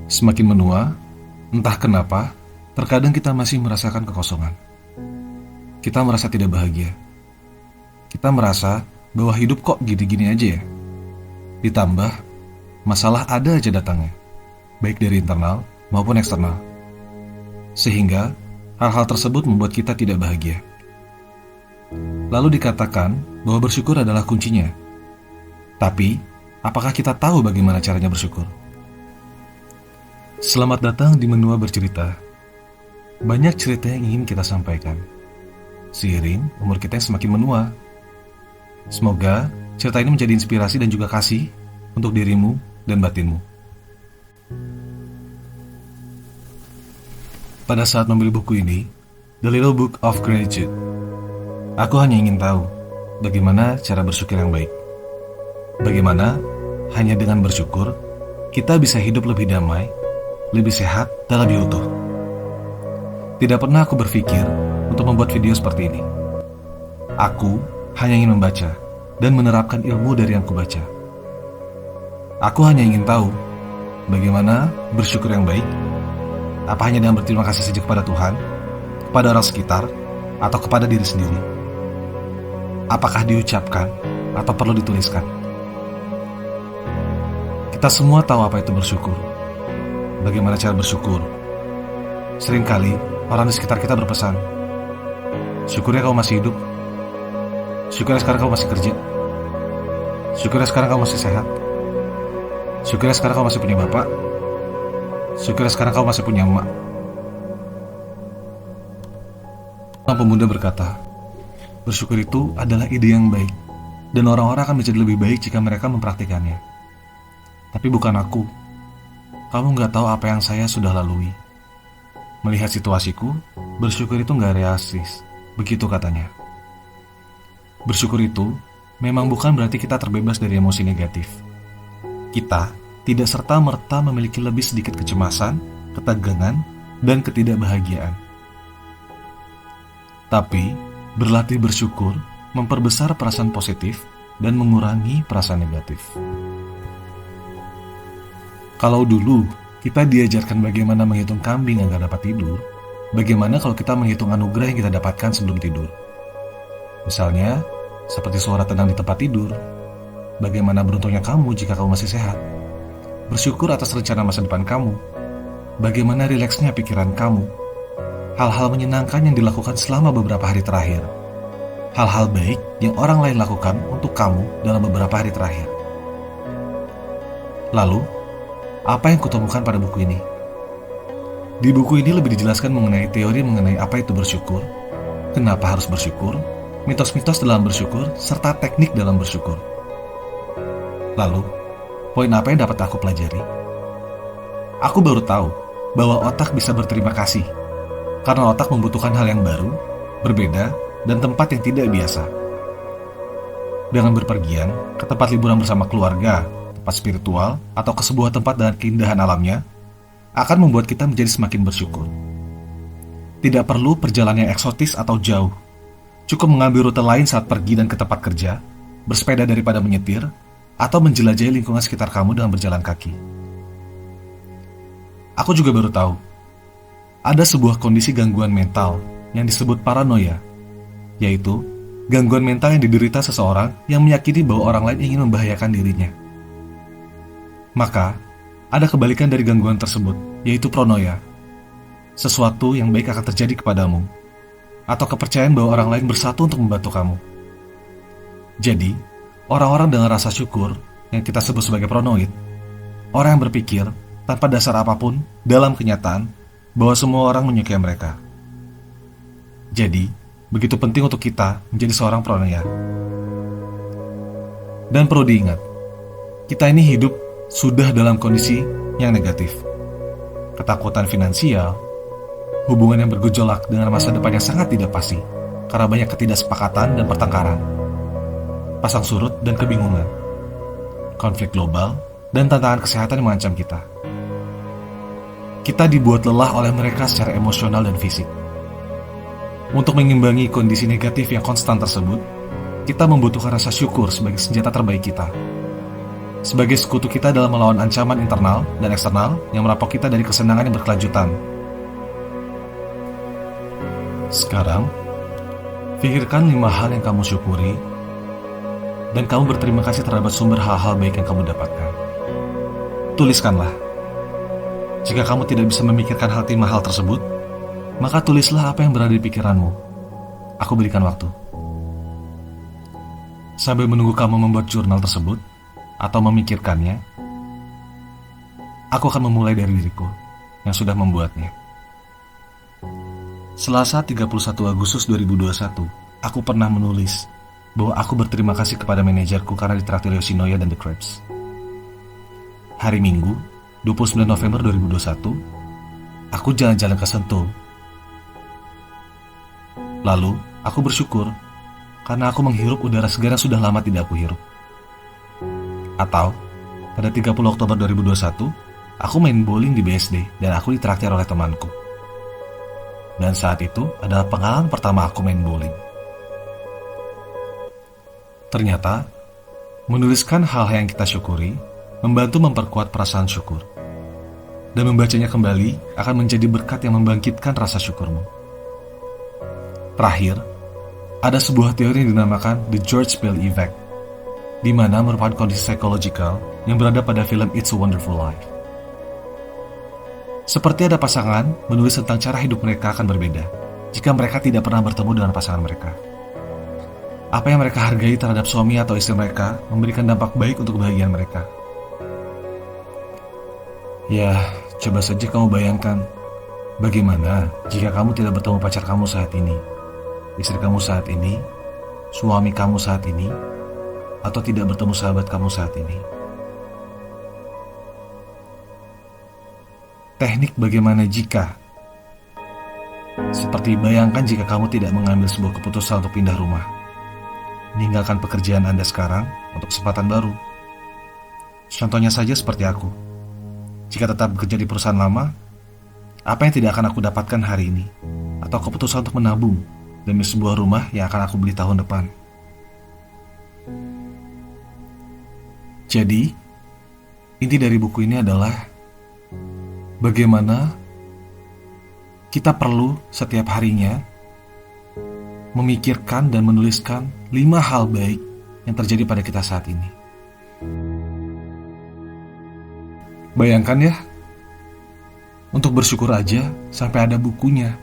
Semakin menua, entah kenapa, terkadang kita masih merasakan kekosongan. Kita merasa tidak bahagia. Kita merasa bahwa hidup kok gini-gini aja ya. Ditambah, masalah ada aja datangnya, baik dari internal maupun eksternal. Sehingga, hal-hal tersebut membuat kita tidak bahagia. Lalu dikatakan bahwa bersyukur adalah kuncinya. Tapi, apakah kita tahu bagaimana caranya bersyukur? Selamat datang di Menua Bercerita. Banyak cerita yang ingin kita sampaikan, seiring umur kita yang semakin menua. Semoga cerita ini menjadi inspirasi dan juga kasih untuk dirimu dan batinmu. Pada saat membeli buku ini, The Little Book of Gratitude, aku hanya ingin tahu bagaimana cara bersyukur yang baik. Bagaimana hanya dengan bersyukur kita bisa hidup lebih damai, lebih sehat, dan lebih utuh. Tidak pernah aku berpikir untuk membuat video seperti ini. Aku hanya ingin membaca dan menerapkan ilmu dari yang kubaca. Aku hanya ingin tahu bagaimana bersyukur yang baik. Apa hanya dengan berterima kasih saja kepada Tuhan, kepada orang sekitar, atau kepada diri sendiri? Apakah diucapkan atau perlu dituliskan? Kita semua tahu apa itu bersyukur. Bagaimana cara bersyukur? Seringkali orang di sekitar kita berpesan, syukurnya kamu masih hidup. Syukurnya sekarang kamu masih kerja. Syukurnya sekarang kamu masih sehat. Syukurnya sekarang kamu masih punya bapak. Syukurnya sekarang kamu masih punya emak. Orang pemuda berkata, bersyukur itu adalah ide yang baik, dan orang-orang akan menjadi lebih baik jika mereka mempraktikannya. Tapi bukan aku. Kamu gak tahu apa yang saya sudah lalui. Melihat situasiku, bersyukur itu gak realistis. Begitu katanya. Bersyukur itu memang bukan berarti kita terbebas dari emosi negatif. Kita tidak serta-merta memiliki lebih sedikit kecemasan, ketegangan, dan ketidakbahagiaan. Tapi, berlatih bersyukur memperbesar perasaan positif dan mengurangi perasaan negatif. Kalau dulu kita diajarkan bagaimana menghitung kambing agar dapat tidur, bagaimana kalau kita menghitung anugerah yang kita dapatkan sebelum tidur? Misalnya, seperti suara tenang di tempat tidur. Bagaimana beruntungnya kamu jika kamu masih sehat? Bersyukur atas rencana masa depan kamu. Bagaimana rileksnya pikiran kamu? Hal-hal menyenangkan yang dilakukan selama beberapa hari terakhir. Hal-hal baik yang orang lain lakukan untuk kamu dalam beberapa hari terakhir. Lalu, apa yang kutemukan pada buku ini? Di buku ini lebih dijelaskan mengenai teori mengenai apa itu bersyukur, kenapa harus bersyukur, mitos-mitos dalam bersyukur, serta teknik dalam bersyukur. Lalu, poin apa yang dapat aku pelajari? Aku baru tahu bahwa otak bisa berterima kasih, karena otak membutuhkan hal yang baru, berbeda, dan tempat yang tidak biasa. Dengan berpergian ke tempat liburan bersama keluarga, tempat spiritual, atau ke sebuah tempat dengan keindahan alamnya, akan membuat kita menjadi semakin bersyukur. Tidak perlu perjalanan yang eksotis atau jauh. Cukup mengambil rute lain saat pergi dan ke tempat kerja, bersepeda daripada menyetir, atau menjelajahi lingkungan sekitar kamu dengan berjalan kaki. Aku juga baru tahu, ada sebuah kondisi gangguan mental yang disebut paranoia, yaitu gangguan mental yang diderita seseorang yang meyakini bahwa orang lain ingin membahayakan dirinya. Maka, ada kebalikan dari gangguan tersebut, yaitu pronoia. Sesuatu yang baik akan terjadi kepadamu, atau kepercayaan bahwa orang lain bersatu untuk membantu kamu. Jadi, orang-orang dengan rasa syukur, yang kita sebut sebagai pronoid, orang yang berpikir tanpa dasar apapun dalam kenyataan bahwa semua orang menyukai mereka. Jadi, begitu penting untuk kita menjadi seorang pronoia. Dan perlu diingat, kita ini hidup sudah dalam kondisi yang negatif. Ketakutan finansial, hubungan yang bergejolak dengan masa depan yang sangat tidak pasti karena banyak ketidaksepakatan dan pertengkaran, pasang surut dan kebingungan, konflik global, dan tantangan kesehatan yang mengancam kita. Kita dibuat lelah oleh mereka secara emosional dan fisik. Untuk mengimbangi kondisi negatif yang konstan tersebut, kita membutuhkan rasa syukur sebagai senjata terbaik kita. sebagai sekutu kita dalam melawan ancaman internal dan eksternal yang merampok kita dari kesenangan yang berkelanjutan. Sekarang, pikirkan 5 hal yang kamu syukuri dan kamu berterima kasih terhadap sumber hal-hal baik yang kamu dapatkan. Tuliskanlah. Jika kamu tidak bisa memikirkan 5 hal tersebut, maka tulislah apa yang berada di pikiranmu. Aku berikan waktu. Sambil menunggu kamu membuat jurnal tersebut atau memikirkannya, aku akan memulai dari diriku yang sudah membuatnya. Selasa 31 Agustus 2021, aku pernah menulis bahwa aku berterima kasih kepada manajerku karena ditraktir Yoshinoya dan The Crepes. Hari Minggu, 29 November 2021, aku jalan-jalan ke Sentul. Lalu, aku bersyukur karena aku menghirup udara segar yang sudah lama tidak aku hirup. Atau, pada 30 Oktober 2021, aku main bowling di BSD dan aku ditraktir oleh temanku. Dan saat itu adalah pengalaman pertama aku main bowling. Ternyata, menuliskan hal-hal yang kita syukuri membantu memperkuat perasaan syukur. Dan membacanya kembali akan menjadi berkat yang membangkitkan rasa syukurmu. Terakhir, ada sebuah teori yang dinamakan The George Bailey Effect, di mana merupakan kondisi psikologikal yang berada pada film It's a Wonderful Life. Seperti ada pasangan menulis tentang cara hidup mereka akan berbeda jika mereka tidak pernah bertemu dengan pasangan mereka. Apa yang mereka hargai terhadap suami atau istri mereka memberikan dampak baik untuk kebahagiaan mereka. Ya, coba saja kamu bayangkan bagaimana jika kamu tidak bertemu pacar kamu saat ini, istri kamu saat ini, suami kamu saat ini, atau tidak bertemu sahabat kamu saat ini. Teknik bagaimana jika? Seperti bayangkan jika kamu tidak mengambil sebuah keputusan untuk pindah rumah, meninggalkan pekerjaan Anda sekarang untuk kesempatan baru. Contohnya saja seperti aku. Jika tetap bekerja di perusahaan lama, apa yang tidak akan aku dapatkan hari ini? Atau keputusan untuk menabung demi sebuah rumah yang akan aku beli tahun depan. Jadi, inti dari buku ini adalah bagaimana kita perlu setiap harinya memikirkan dan menuliskan 5 hal baik yang terjadi pada kita saat ini. Bayangkan ya, untuk bersyukur aja sampai ada bukunya.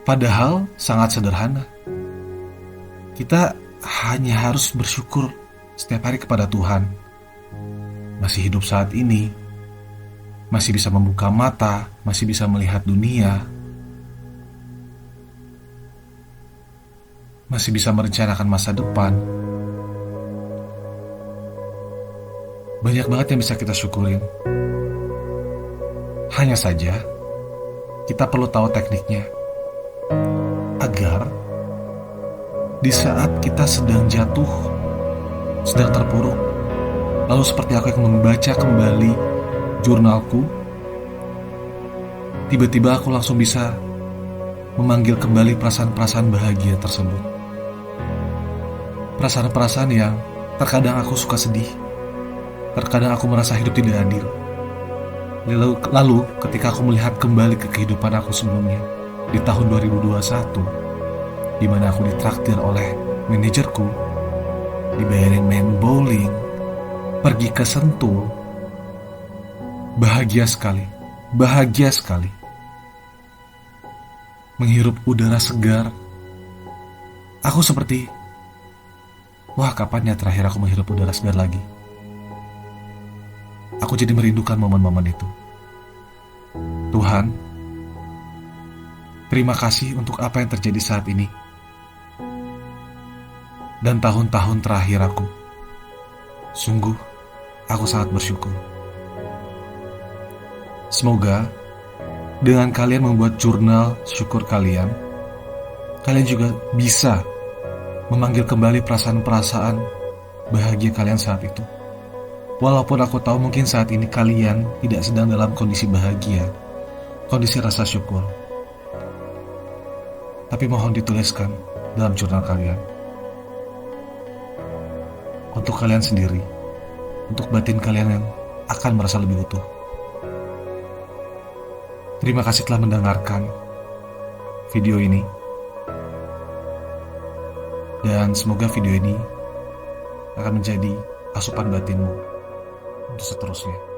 Padahal sangat sederhana. Kita hanya harus bersyukur setiap hari kepada Tuhan. Masih hidup saat ini, masih bisa membuka mata, masih bisa melihat dunia, masih bisa merencanakan masa depan. Banyak banget yang bisa kita syukurin. Hanya saja, kita perlu tahu tekniknya. Agar di saat kita sedang jatuh, sedang terpuruk, lalu seperti aku yang membaca kembali jurnalku, tiba-tiba aku langsung bisa memanggil kembali perasaan-perasaan bahagia tersebut. Perasaan-perasaan yang terkadang aku suka sedih, terkadang aku merasa hidup tidak adil. Lalu ketika aku melihat kembali ke kehidupan aku sebelumnya di tahun 2021, di mana aku ditraktir oleh manajerku, dibayarin main bowling, pergi ke Sentul, bahagia sekali, bahagia sekali. Menghirup udara segar, aku seperti, wah, kapan ya terakhir aku menghirup udara segar lagi? Aku jadi merindukan momen-momen itu. Tuhan, terima kasih untuk apa yang terjadi saat ini. Dan tahun-tahun terakhir aku. Sungguh, aku sangat bersyukur. Semoga dengan kalian membuat jurnal syukur kalian juga bisa memanggil kembali perasaan-perasaan bahagia kalian saat itu. Walaupun aku tahu mungkin saat ini kalian tidak sedang dalam kondisi bahagia, kondisi rasa syukur. Tapi mohon dituliskan dalam jurnal kalian. untuk kalian sendiri, untuk batin kalian yang akan merasa lebih utuh. Terima kasih telah mendengarkan video ini, dan semoga video ini akan menjadi asupan batinmu untuk seterusnya.